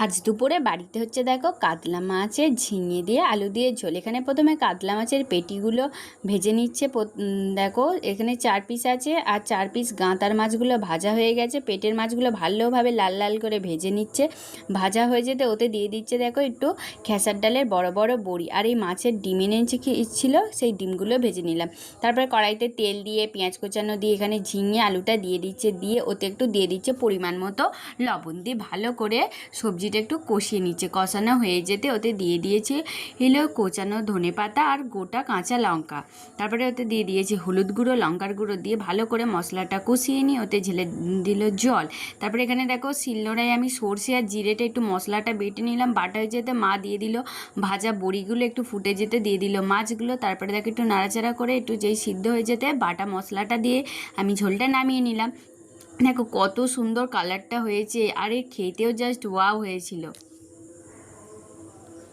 আজ দুপুরে বাড়িতে হচ্ছে দেখো কাতলা মাছের ঝিঙে দিয়ে আলু দিয়ে ঝোল। এখানে প্রথমে কাতলা মাছের পেটিগুলো ভেজে নিচ্ছে। দেখো এখানে 4 পিস আছে আর 4 পিস গাঁতার মাছগুলো ভাজা হয়ে গেছে। পেটের মাছগুলো ভালোভাবে লাল লাল করে ভেজে নিচ্ছে। ভাজা হয়ে যেতে ওতে দিয়ে দিচ্ছে দেখো একটু খেসার ডালের বড় বড় বড়ি, আর এই মাছের ডিম এনেছে ছিল, সেই ডিমগুলো ভেজে নিলাম। তারপরে কড়াইতে তেল দিয়ে পেঁয়াজ কোচানো দিয়ে এখানে ঝিঙে আলুটা দিয়ে দিচ্ছে, দিয়ে ওতে একটু দিয়ে দিচ্ছে পরিমাণ মতো লবণ, দিয়ে ভালো করে সবজিটা একটু কষিয়ে নিচ্ছে। কষানো হয়ে যেতে ওতে দিয়ে দিয়েছে কোচানো ধনেপাতা আর গোটা কাঁচা লঙ্কা। তারপরে ওতে দিয়ে দিয়েছে হলুদ গুঁড়ো, লঙ্কার গুঁড়ো দিয়ে ভালো করে মশলাটা কষিয়ে নিয়ে ওতে ঢেলে দিল জল। তারপরে এখানে দেখো শিলনোড়ায় আমি সর্ষে আর জিরেটা একটু মশলাটা বেটে নিলাম। বাটা হয়ে যেতে মা দিয়ে দিল ভাজা বড়িগুলো, একটু ফুটে যেতে দিয়ে দিল মাছগুলো। তারপরে দেখো একটু নাড়াচাড়া করে একটু যেই সিদ্ধ হয়ে যেতে বাটা মশলাটা দিয়ে আমি ঝোলটা নামিয়ে নিলাম। দেখো কত সুন্দর কালারটা হয়েছে, আর খেতেও জাস্ট ওয়াও হয়েছিল।